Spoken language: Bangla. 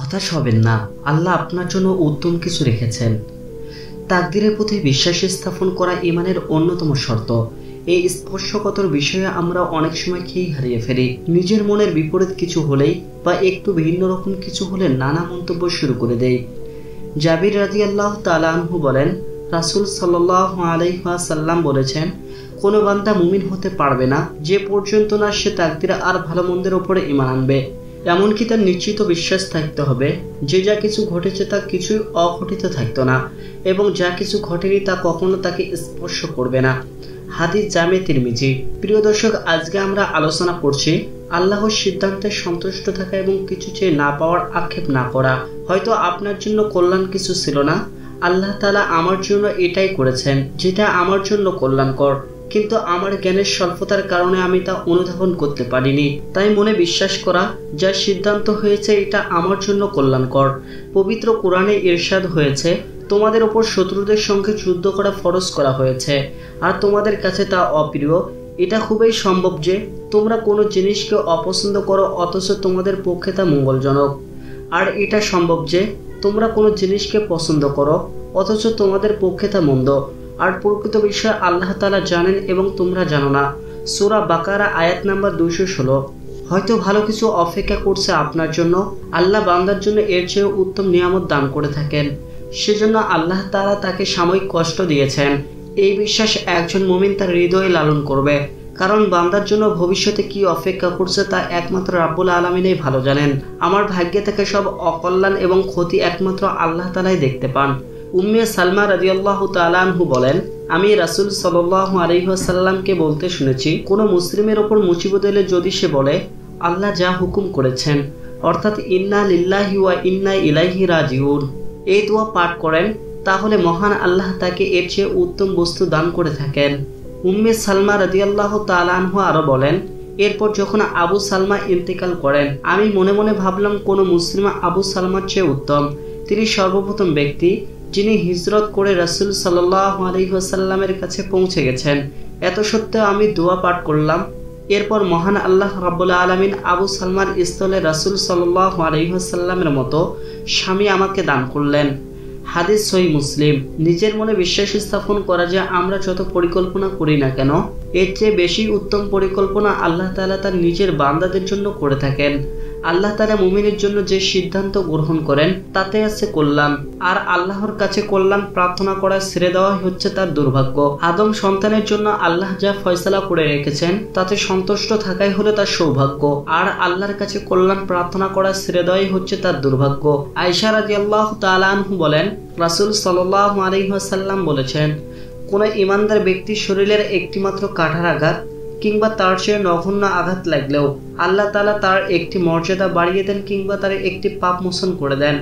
হতাশ হবেন না, আল্লাহ আপনার জন্য উত্তম কিছু রেখেছেন। তাকদীরের প্রতি বিশ্বাস স্থাপন করা ঈমানের অন্যতম শর্ত। এই স্পর্শকাতর বিষয়ে আমরা অনেক সময় খেই হারিয়ে ফেলি। নিজের মনের বিপরীত কিছু হলেই বা একটু ভিন্ন রকম কিছু হলে নানা মন্তব্য শুরু করে দেই। জাবির রাদিয়াল্লাহু তাআলা আনহু বলেন, রাসূল সাল্লাল্লাহু আলাইহি ওয়াসাল্লাম বলেছেন, কোনো বান্দা মুমিন হতে পারবে না যে পর্যন্ত না সে তাকদীর আর ভালো মন্দের উপরে ঈমান আনবে। এমনকি তার নিশ্চিত বিশ্বাস থাকতে হবে যে যা কিছু ঘটেছে তা কিছুই অঘটিত থাকতো না, এবং যা কিছু ঘটেনি তা কখনো তাকে স্পর্শ করবে না। হাদিস জামে তিরমিজি। প্রিয় দর্শক, আজকে আমরা আলোচনা করছি আল্লাহর সিদ্ধান্তে সন্তুষ্ট থাকা এবং কিছু চেয়ে না পাওয়ার আক্ষেপ না করা। হয়তো আপনার জন্য কল্যাণ কিছু ছিল না, আল্লাহ তাআলা আমার জন্য এটাই করেছেন যেটা আমার জন্য কল্যাণকর, কিন্তু আমার জ্ঞানের স্বল্পতার কারণে আমি তা অনুধাবন করতে পারিনি। তাই মনে বিশ্বাস করা যা সিদ্ধান্ত হয়েছে এটা আমার জন্য কল্যাণকর। পবিত্র কোরআনে ইরশাদ হয়েছে, তোমাদের ওপর শত্রুদের সঙ্গে যুদ্ধ করা ফরজ করা হয়েছে আর তোমাদের কাছে তা অপ্রিয়। এটা খুবই সম্ভব যে তোমরা কোনো জিনিসকে অপছন্দ করো অথচ তোমাদের পক্ষে তা মঙ্গলজনক, আর এটা সম্ভব যে তোমরা কোনো জিনিসকে পছন্দ করো অথচ তোমাদের পক্ষে তা মন্দ, আর প্রকৃত বিষয়ে আল্লাহ তাআলা জানেন এবং তোমরা জানো না। সূরা বাকারা আয়াত নাম্বার 216। হয়তো ভালো কিছু অপেক্ষা করছে আপনার জন্য, আল্লাহ বান্দার জন্য এর চেয়ে উত্তম নিয়ামত দান করে থাকেন, সেজন্য আল্লাহ তাআলা তাকে সাময়িক কষ্ট দিয়েছেন। এই বিশ্বাস একজন মুমিন তার হৃদয়ে লালন করবে, কারণ বান্দার জন্য ভবিষ্যতে কি অপেক্ষা করছে তা একমাত্র রাব্বুল আলামিনই ভালো জানেন। আমার ভাগ্যে থেকে সব অকল্যাণ এবং ক্ষতি একমাত্র আল্লাহ তাআলাই দেখতে পান। উম্মে সালমা রাদিয়াল্লাহু তাআলা আনহু বলেন, আমি রাসূল সাল্লাল্লাহু আলাইহি ওয়াসাল্লামকে বলতে শুনেছি, কোনো মুসলিমের ওপর মুসিবত এলে যদি সে বলে আল্লাহ যা হুকুম করেছেন, অর্থাৎ ইন্না লিল্লাহি ওয়া ইন্না ইলাইহি রাজিউন, এই দোয়া পাঠ করেন, তাহলে মহান আল্লাহ তাকে এর চেয়ে উত্তম বস্তু দান করে থাকেন। উম্মে সালমা রাদিয়াল্লাহু তাআলা আনহু আরো বলেন, এরপর যখন আবু সালমা ইন্তেকাল করেন, আমি মনে মনে ভাবলাম কোনো মুসলিম আবু সালমার চেয়ে উত্তম। তিনি সর্বপ্রথম ব্যক্তি যিনি হিজরত করে রাসূল সাল্লাল্লাহু আলাইহি ওয়াসাল্লামের কাছে পৌঁছে গেছেন। এত সত্ত্বেও আমি দোয়া পাঠ করলাম। এরপর মহান আল্লাহ রাব্বুল আলামিন আবু সালমার স্থলে রাসূল সাল্লাল্লাহু আলাইহি ওয়াসাল্লামের মতো স্বামী আমাকে দান করলেন। হাদিস সহিহ মুসলিম। নিজের মনে বিশ্বাস স্থাপন করা যে আমরা যত পরিকল্পনা করি না কেন, এর চেয়ে বেশি উত্তম পরিকল্পনা আল্লাহ তাআলা তার নিজের বান্দাদের জন্য করে থাকেন। আল্লাহ তাআলা মুমিনের জন্য যে সিদ্ধান্ত গ্রহণ করেন তাতে আছে কল্যাণ, আর আল্লাহর কাছে কল্যাণ প্রার্থনা করা ছেড়ে দেওয়াই হচ্ছে তার দুর্ভাগ্য। আদম সন্তানের জন্য আল্লাহ যা ফয়সালা করে রেখেছেন তাতে সন্তুষ্ট থাকাই হলো তার সৌভাগ্য, আর আল্লাহর কাছে কল্যাণ প্রার্থনা করা ছেড়ে দেওয়াই হচ্ছে তার দুর্ভাগ্য। আয়েশা রাদিয়াল্লাহু তাআলা আনহু বলেন, রাসূল সাল্লাল্লাহু আলাইহি ওয়াসাল্লাম বলেছেন, কোনো ঈমানদার ব্যক্তির শরীরের একটিমাত্র কাঁটার আঘাত কিংবা তার চেয়ে নগণ্য আঘাত লাগলেও আল্লাহ তাআলা তার একটি মর্যাদা বাড়িয়ে দেন কিংবা তার একটি পাপ মোচন করে দেন।